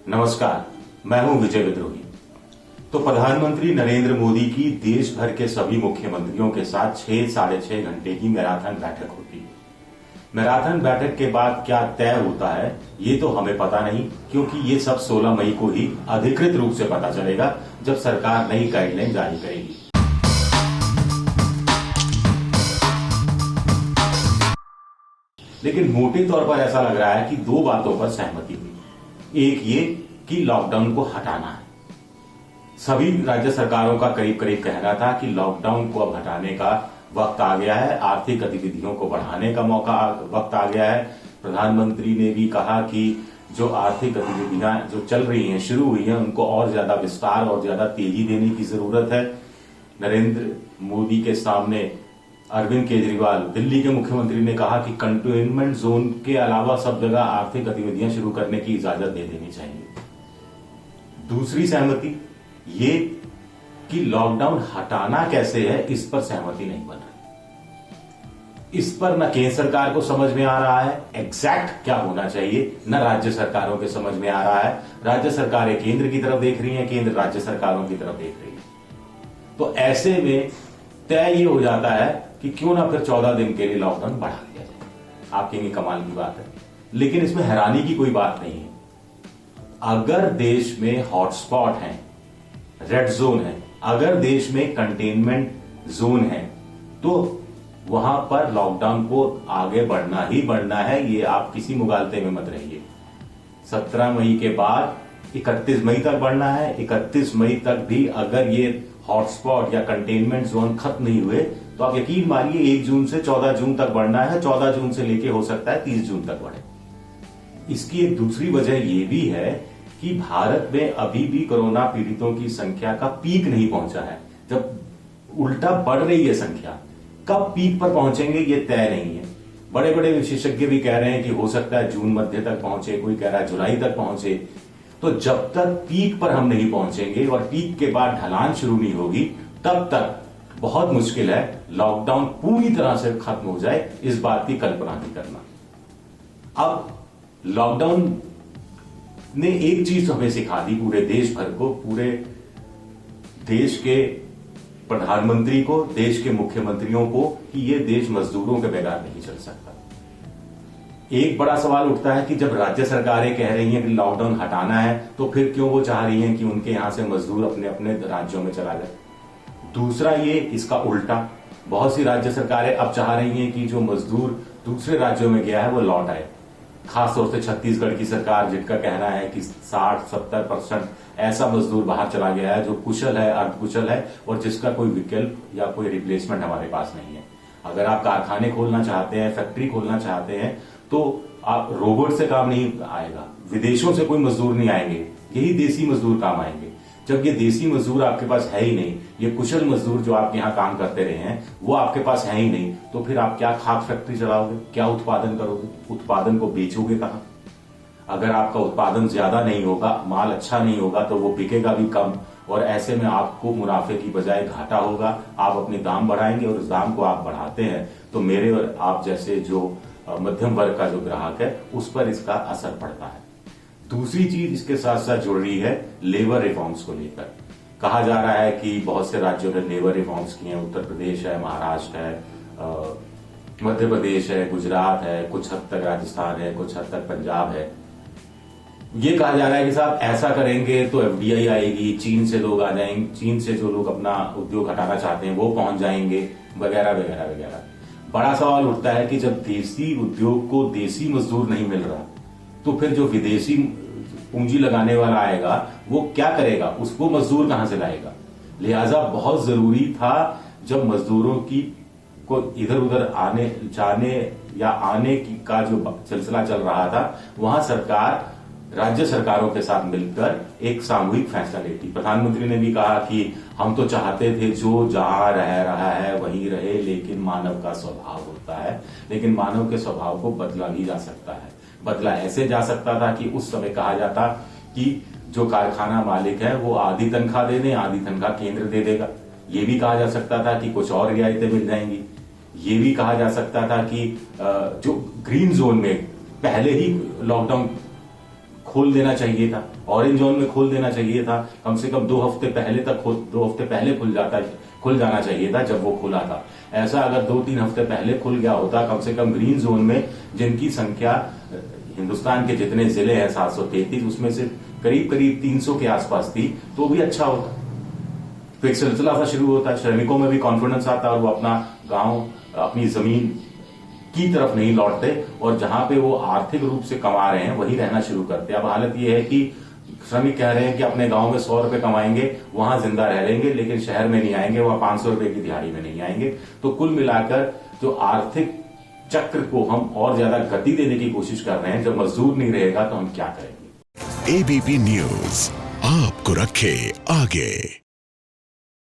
नमस्कार, मैं हूं विजय विद्रोही। तो प्रधानमंत्री नरेंद्र मोदी की देश भर के सभी मुख्यमंत्रियों के साथ 6-6.5 घंटे की मैराथन बैठक होती है। मैराथन बैठक के बाद क्या तय होता है ये तो हमें पता नहीं, क्योंकि ये सब 16 मई को ही अधिकृत रूप से पता चलेगा जब सरकार नई गाइडलाइन जारी करेगी। लेकिन मोटे तौर पर ऐसा लग रहा है कि दो बातों पर सहमति हुई। एक ये कि लॉकडाउन को हटाना है। सभी राज्य सरकारों का करीब करीब कहना था कि लॉकडाउन को अब हटाने का वक्त आ गया है, आर्थिक गतिविधियों को बढ़ाने का वक्त आ गया है। प्रधानमंत्री ने भी कहा कि जो आर्थिक गतिविधियां जो चल रही हैं, शुरू हुई हैं, उनको और ज्यादा विस्तार और ज्यादा तेजी देने की जरूरत है। नरेंद्र मोदी के सामने अरविंद केजरीवाल, दिल्ली के मुख्यमंत्री, ने कहा कि कंटेनमेंट जोन के अलावा सब जगह आर्थिक गतिविधियां शुरू करने की इजाजत दे देनी चाहिए। दूसरी सहमति ये कि लॉकडाउन हटाना कैसे है, इस पर सहमति नहीं बन रही। इस पर न केंद्र सरकार को समझ में आ रहा है एग्जैक्ट क्या होना चाहिए, न राज्य सरकारों के समझ में आ रहा है। राज्य सरकारें केंद्र की तरफ देख रही हैं, केंद्र राज्य सरकारों की तरफ देख रही है। तो ऐसे में तय ये हो जाता है कि क्यों ना फिर 14 दिन के लिए लॉकडाउन बढ़ा दिया जाए। आप कहेंगे कमाल की बात है, लेकिन इसमें हैरानी की कोई बात नहीं है। अगर देश में हॉटस्पॉट है, रेड जोन है, अगर देश में कंटेनमेंट जोन है, तो वहां पर लॉकडाउन को आगे बढ़ना ही बढ़ना है। ये आप किसी मुगालते में मत रहिए। 17 मई के बाद 31 मई तक बढ़ना है। 31 मई तक भी अगर ये हॉटस्पॉट या कंटेनमेंट जोन खत्म नहीं हुए तो आप यकीन मानिए 1 जून से 14 जून तक बढ़ना है। 14 जून से लेके हो सकता है 30 जून तक बढ़े। इसकी एक दूसरी वजह यह भी है कि भारत में अभी भी कोरोना पीड़ितों की संख्या का पीक नहीं पहुंचा है। जब उल्टा बढ़ रही है संख्या, कब पीक पर पहुंचेंगे ये तय नहीं है। बड़े बड़े विशेषज्ञ भी कह रहे हैं कि हो सकता है जून मध्य तक पहुंचे, कोई कह रहा है जुलाई तक पहुंचे। तो जब तक पीक पर हम नहीं पहुंचेंगे और पीक के बाद ढलान शुरू नहीं होगी, तब तक बहुत मुश्किल है लॉकडाउन पूरी तरह से खत्म हो जाए। इस बात की कल्पना नहीं करना। अब लॉकडाउन ने एक चीज हमें सिखा दी, पूरे देश भर को, पूरे देश के प्रधानमंत्री को, देश के मुख्यमंत्रियों को, कि ये देश मजदूरों के बगैर नहीं चल सकता। एक बड़ा सवाल उठता है कि जब राज्य सरकारें कह रही हैं कि लॉकडाउन हटाना है, तो फिर क्यों वो चाह रही हैं कि उनके यहां से मजदूर अपने अपने राज्यों में चला जाए। दूसरा ये इसका उल्टा, बहुत सी राज्य सरकारें अब चाह रही हैं कि जो मजदूर दूसरे राज्यों में गया है वो लौट आए। खासतौर से छत्तीसगढ़ की सरकार, जिनका कहना है कि 60-70% ऐसा मजदूर बाहर चला गया है जो कुशल है, अर्धकुशल है, और जिसका कोई विकल्प या कोई रिप्लेसमेंट हमारे पास नहीं है। अगर आप कारखाने खोलना चाहते हैं, फैक्ट्री खोलना चाहते हैं, तो आप रोबोट से काम नहीं आएगा, विदेशों से कोई मजदूर नहीं आएंगे, यही देसी मजदूर काम आएंगे। जब ये देसी मजदूर आपके पास है ही नहीं, ये कुशल मजदूर जो आप यहां काम करते रहे हैं वो आपके पास है ही नहीं, तो फिर आप क्या खाद फैक्ट्री चलाओगे, क्या उत्पादन करोगे, उत्पादन को बेचोगे कहां। अगर आपका उत्पादन ज्यादा नहीं होगा, माल अच्छा नहीं होगा, तो वो बिकेगा भी कम, और ऐसे में आपको मुनाफे की बजाय घाटा होगा। आप अपने दाम बढ़ाएंगे, और उस दाम को आप बढ़ाते हैं तो मेरे और आप जैसे जो मध्यम वर्ग का जो ग्राहक है उस पर इसका असर पड़ता है। दूसरी चीज इसके साथ साथ जुड़ रही है लेबर रिफॉर्म्स को लेकर। कहा जा रहा है कि बहुत से राज्यों ने लेबर रिफॉर्म्स किए हैं। उत्तर प्रदेश है, महाराष्ट्र है, मध्य प्रदेश है, गुजरात है, कुछ हद तक राजस्थान है, कुछ हद तक पंजाब है। ये कहा जा रहा है कि साहब ऐसा करेंगे तो एफडीआई आएगी, चीन से लोग आ जाएंगे, चीन से जो लोग अपना उद्योग हटाना चाहते हैं वो पहुंच जाएंगे, वगैरह वगैरह वगैरह। बड़ा सवाल उठता है कि जब देसी उद्योग को देसी मजदूर नहीं मिल रहा, तो फिर जो विदेशी पूंजी लगाने वाला आएगा वो क्या करेगा, उसको मजदूर कहां से लाएगा। लिहाजा बहुत जरूरी था, जब मजदूरों की को इधर उधर आने जाने या आने की का जो सिलसिला चल रहा था, वहां सरकार राज्य सरकारों के साथ मिलकर एक सामूहिक फैसला लेती। प्रधानमंत्री ने भी कहा कि हम तो चाहते थे जो जहां रह रहा है वहीं रहे, लेकिन मानव का स्वभाव होता है, लेकिन मानव के स्वभाव को बदला भी जा सकता है। बदला ऐसे जा सकता था कि उस समय कहा जाता कि जो कारखाना मालिक है वो आधी तनख्वाह दे दे, आधी तनख्वाह केंद्र दे देगा। ये भी कहा जा सकता था कि कुछ और रियायतें मिल जाएंगी। ये भी कहा जा सकता था कि जो ग्रीन जोन में पहले ही लॉकडाउन खोल देना चाहिए था, ऑरेंज जोन में खोल देना चाहिए था, कम से कम 2 हफ्ते पहले तक 2 हफ्ते पहले खुल जाना चाहिए था जब वो खुला था। ऐसा अगर 2-3 हफ्ते पहले खुल गया होता, कम से कम ग्रीन जोन में जिनकी संख्या हिंदुस्तान के जितने जिले हैं 733, उसमें से करीब करीब 300 के आसपास थी, तो भी अच्छा होता। तो एक सिलसिला सा शुरू होता है, श्रमिकों में भी कॉन्फिडेंस आता और वो अपना गांव, अपनी जमीन की तरफ नहीं लौटते और जहां पे वो आर्थिक रूप से कमा रहे हैं वहीं रहना शुरू करते हैं। अब हालत ये है कि श्रमिक कह रहे हैं कि अपने गांव में 100 रुपए कमाएंगे, वहां जिंदा रह लेंगे, लेकिन शहर में नहीं आएंगे, वहां 500 रुपए की दिहाड़ी में नहीं आएंगे। तो कुल मिलाकर जो आर्थिक चक्र को हम और ज्यादा गति देने की कोशिश कर रहे हैं, जब मजदूर नहीं रहेगा तो हम क्या करेंगे। एबीपी न्यूज आपको रखे आगे।